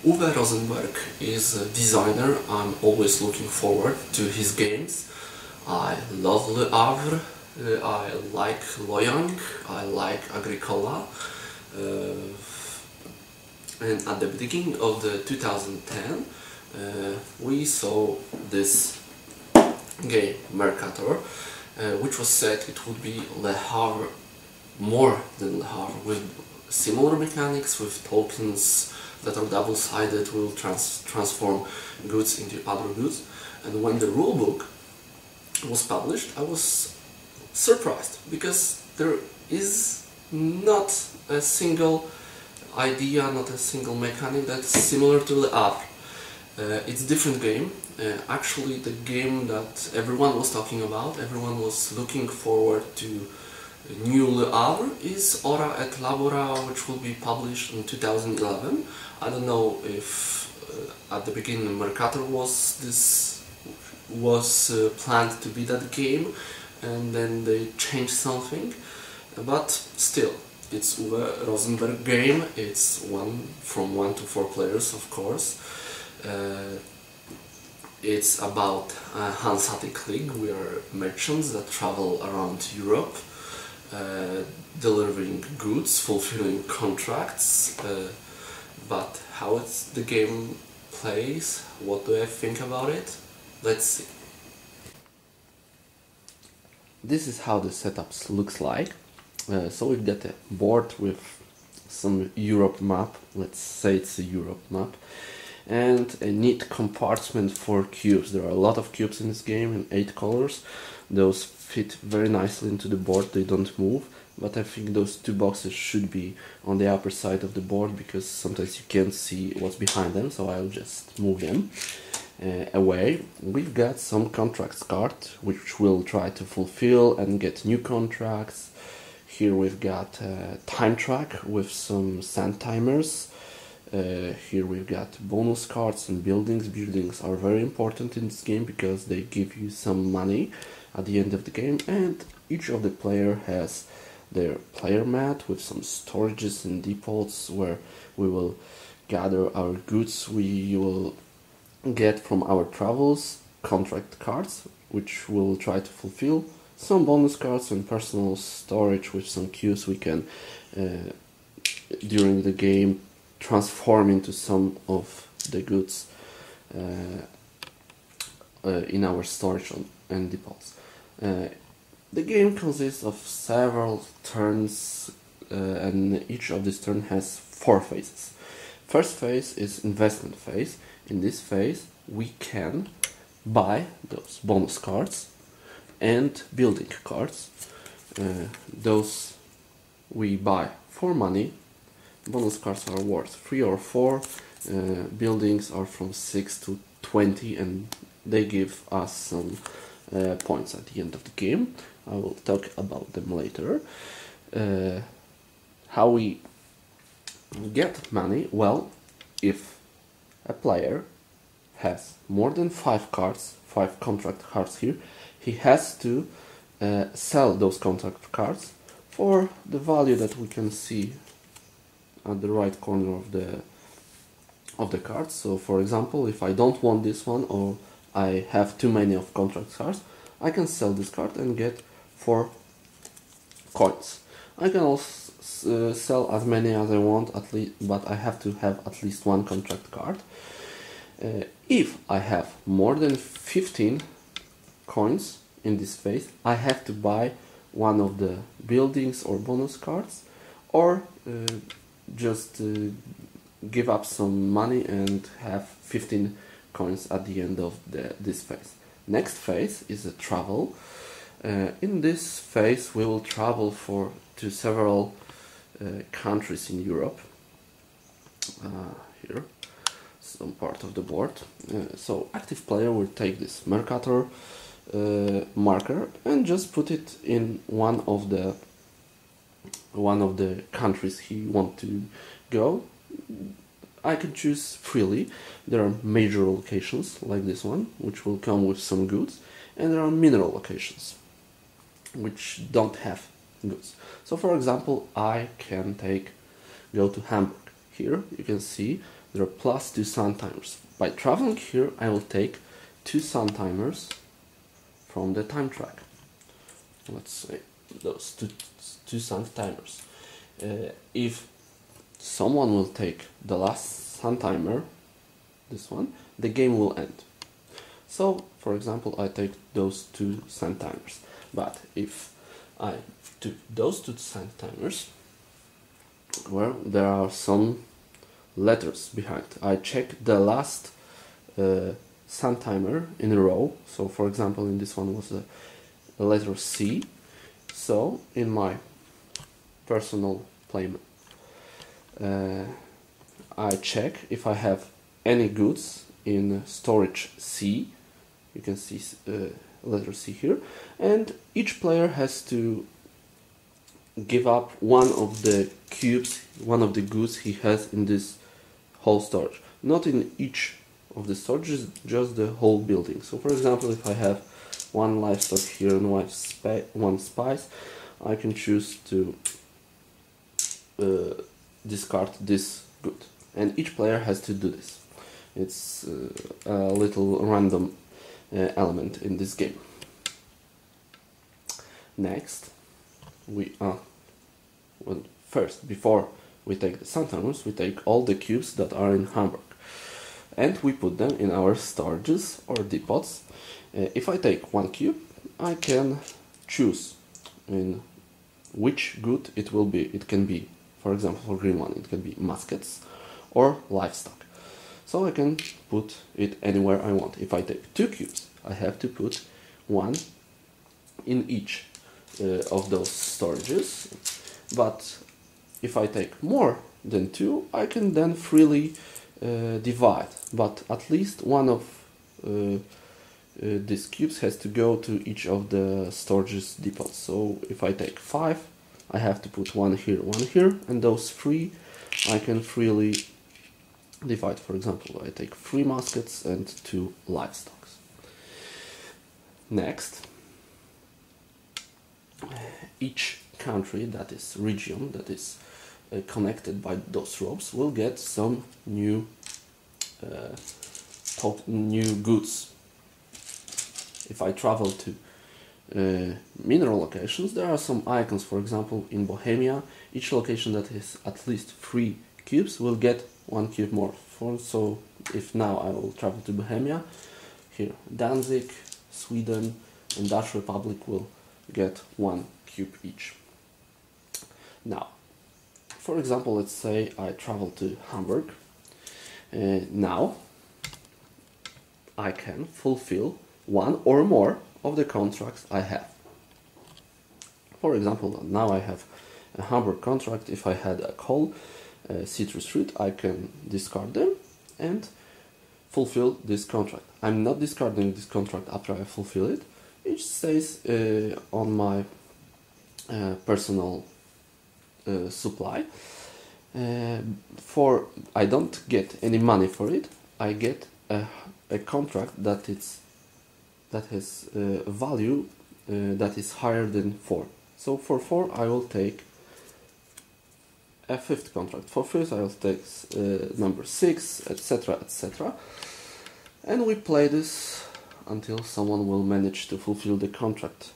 Uwe Rosenberg is a designer. I'm always looking forward to his games. I love Le Havre, I like Loyang, I like Agricola. And at the beginning of the 2010 we saw this game, Merkator, which was said it would be Le Havre, more than Le Havre, with similar mechanics, with tokens that are double-sided, will transform goods into other goods. And when the rulebook was published, I was surprised, because there is not a single idea, not a single mechanic that's similar to Le Havre. It's a different game. Actually, the game that everyone was talking about, everyone was looking forward to new Le Havre, is Ora et Labora, which will be published in 2011. I don't know if at the beginning Merkator was planned to be that game, and then they changed something, but still, it's Uwe Rosenberg game. It's from 1 to 4 players, of course. It's about a Hanseatic League. We are merchants that travel around Europe, delivering goods, fulfilling contracts. But how the game plays, what do I think about it? Let's see. This is how the setups looks like. So we've got a board with some Europe map, let's say it's a Europe map, and a neat compartment for cubes. There are a lot of cubes in this game in 8 colors. Those fit very nicely into the board, they don't move, but I think those 2 boxes should be on the upper side of the board, because sometimes you can't see what's behind them, so I'll just move them away. We've got some contracts card, which we'll try to fulfill and get new contracts. Here we've got a time track with some sand timers. Here we've got bonus cards and buildings. Buildings are very important in this game because they give you some money at the end of the game, and each of the player has their player mat with some storages and depots where we will gather our goods we will get from our travels, contract cards, which we'll try to fulfill, some bonus cards and personal storage with some queues we can during the game transform into some of the goods in our storage and depots. The game consists of several turns, and each of these turns has 4 phases. First phase is investment phase. In this phase we can buy those bonus cards and building cards. Those we buy for money. Bonus cards are worth 3 or 4, buildings are from 6 to 20, and they give us some points at the end of the game. I will talk about them later. How we get money? Well, if a player has more than 5 cards, 5 contract cards here, he has to sell those contract cards for the value that we can see at the right corner of the cards. So for example, if I don't want this one, or I have too many of contract cards, I can sell this card and get 4 coins. I can also sell as many as I want, but I have to have at least 1 contract card. If I have more than 15 coins in this phase, I have to buy one of the buildings or bonus cards, or just give up some money and have 15 coins at the end of this phase. Next phase is a travel. In this phase we will travel to several countries in Europe. Here, some part of the board. So active player will take this Merkator marker and just put it in one of the countries he wants to go. I can choose freely. There are major locations like this one, which will come with some goods, and there are mineral locations which don't have goods. So for example, I can go to Hamburg. Here you can see there are plus 2 sun timers. By traveling here, I will take 2 sun timers from the time track. Let's say those two sun timers. If someone will take the last sun timer, this one, the game will end. So, for example, I take those 2 sun timers. But if I took those 2 sun timers, well, there are some letters behind. I check the last sun timer in a row. So, for example, in this one was a letter C. So, in my personal playmat, I check if I have any goods in storage C. You can see letter C here, and each player has to give up one of the cubes, one of the goods he has in this whole storage. Not in each of the storages, just the whole building. So, for example, if I have one livestock here and one spice, I can choose to discard this good, and each player has to do this. It's a little random element in this game. Next, first, before we take the sun timers, we take all the cubes that are in Hamburg, and we put them in our storages or depots. If I take one cube, I can choose in which good it will be. It can be, for example, for green one, it can be muskets or livestock. So I can put it anywhere I want. If I take 2 cubes, I have to put one in each of those storages. But if I take more than 2, I can then freely divide. But at least one of these cubes has to go to each of the storages depots. So if I take 5, I have to put one here, and those 3 I can freely divide. For example, I take 3 muskets and 2 livestock. Next, each country, that is region, that is connected by those ropes, will get some new goods. If I travel to mineral locations, there are some icons. For example, in Bohemia, each location that has at least 3 cubes will get 1 cube more. So if now I will travel to Bohemia, here Danzig, Sweden and Dutch Republic will get 1 cube each. Now, for example, let's say I travel to Hamburg. Now I can fulfill 1 or more of the contracts I have. For example, now I have a Hamburg contract. If I had a coal, citrus fruit, I can discard them and fulfill this contract. I'm not discarding this contract after I fulfill it. It stays on my personal supply. I don't get any money for it. I get a contract that has a value that is higher than 4. So for 4 I will take a 5th contract. For 5th I will take number 6, etc, etc. And we play this until someone will manage to fulfill the contract.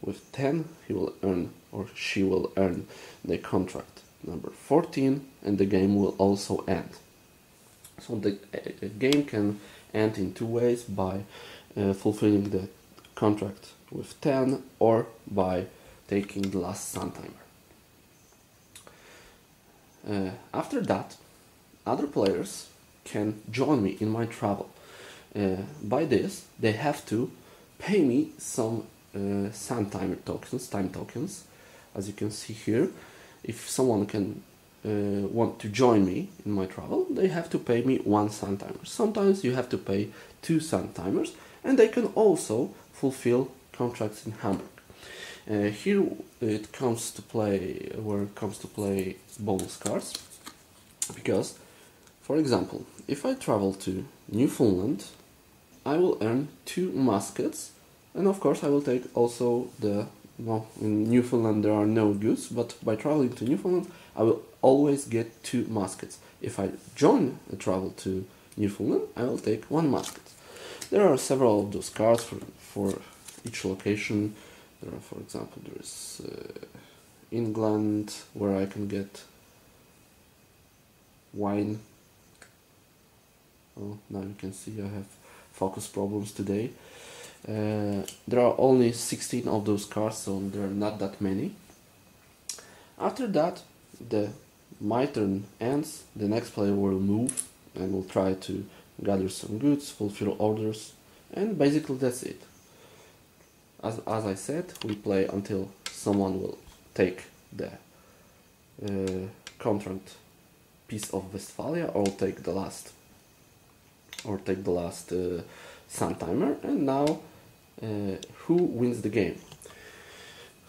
With 10 he will earn, or she will earn, the contract number 14, and the game will also end. So the game can end in 2 ways: by fulfilling the contract with 10 or by taking the last sun timer. After that, other players can join me in my travel. By this, they have to pay me some sun timer tokens, time tokens, as you can see here. If someone can want to join me in my travel, they have to pay me 1 sun timer. Sometimes you have to pay 2 sun timers, and they can also fulfill contracts in Hamburg. Here it comes to play, bonus cards, because, for example, if I travel to Newfoundland, I will earn 2 muskets, and of course I will take also in Newfoundland there are no goods, but by traveling to Newfoundland I will always get 2 muskets. If I join a travel to Newfoundland, I will take 1 musket. There are several of those cards for each location. There are, for example, there is England, where I can get wine. Oh, now you can see I have focus problems today. There are only 16 of those cards, so there are not that many. After that, my turn ends, the next player will move and will try to gather some goods, fulfill orders, and basically that's it. As I said, we play until someone will take the contract piece of Westphalia, or take the last sun timer. And now, who wins the game?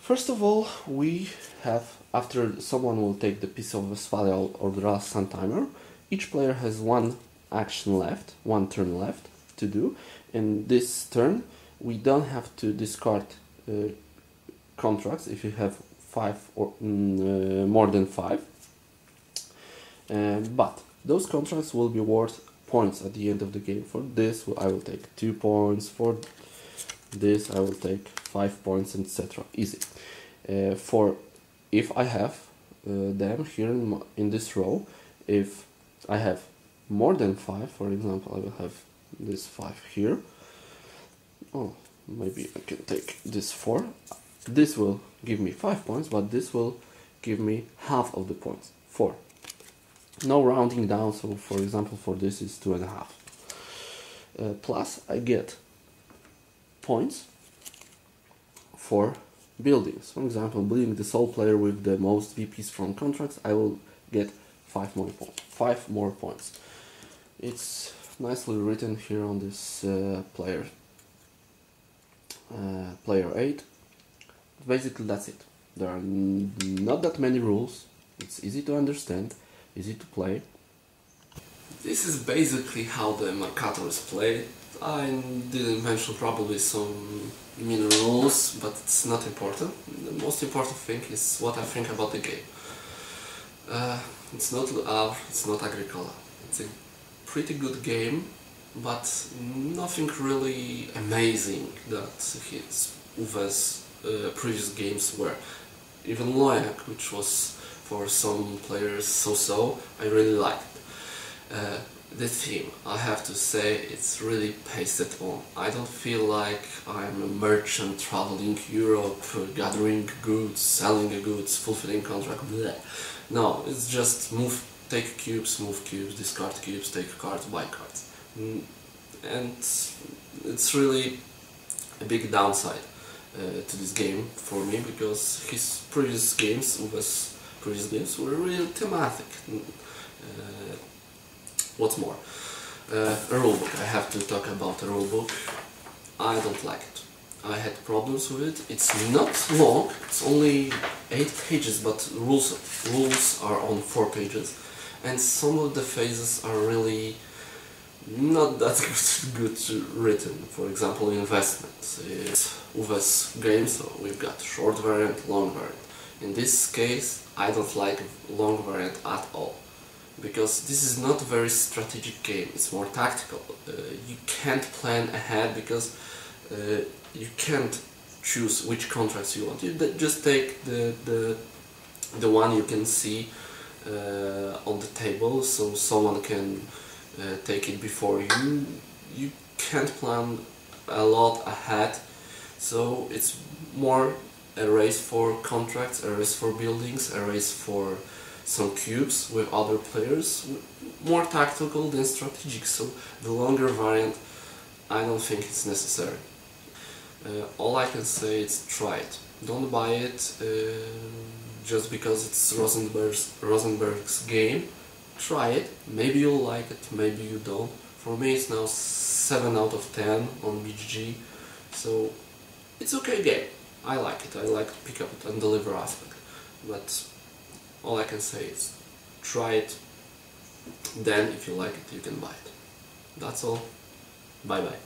First of all, we have, after someone will take the piece of Westphalia or the last sun timer, each player has 1 action left, 1 turn left to do. In this turn, we don't have to discard contracts if you have 5 or more than 5. But those contracts will be worth points at the end of the game. For this, I will take 2 points. For this, I will take 5 points, etc. Easy. For if I have them here in this row, if I have more than 5, for example, I will have this 5 here. Oh, maybe I can take this 4. This will give me 5 points, but this will give me half of the points, 4. No rounding down, so for example, for this is 2.5. Plus, I get points for buildings. For example, being the sole player with the most VPs from contracts, I will get 5 more points. It's nicely written here on this player 8. Basically, that's it. There are not that many rules. It's easy to understand, easy to play. This is basically how the Merkator is played. I didn't mention probably some mini rules, but it's not important. The most important thing is what I think about the game. It's not it's not Agricola. It's a pretty good game, but nothing really amazing that Uwe's previous games were. Even Loyak, which was for some players so-so, I really liked. The theme, I have to say, it's really pasted on. I don't feel like I'm a merchant traveling Europe, gathering goods, selling goods, fulfilling contract, bleh. No, it's just take cubes, move cubes, discard cubes, take cards, buy cards. And it's really a big downside to this game for me, because his previous games, Uwe's previous games, were really thematic. What's more, a rulebook. I have to talk about a rulebook. I don't like it. I had problems with it. It's not long, it's only 8 pages, but rules are on 4 pages. And some of the phases are really not that good written. For example, investments. It's Uwe's game, so we've got short variant, long variant. In this case, I don't like long variant at all, because this is not a very strategic game, it's more tactical. You can't plan ahead, because you can't choose which contracts you want. You just take the one you can see on the table, so someone can take it before you. You can't plan a lot ahead, so it's more a race for contracts, a race for buildings, a race for some cubes with other players, more tactical than strategic. So the longer variant, I don't think it's necessary. All I can say is try it. Don't buy it just because it's Rosenberg's game. Try it. Maybe you'll like it, maybe you don't. For me, it's now 7 out of 10 on BGG, so it's okay game. I like it. I like pick up and deliver aspect, but all I can say is try it, then if you like it you can buy it. That's all. Bye bye.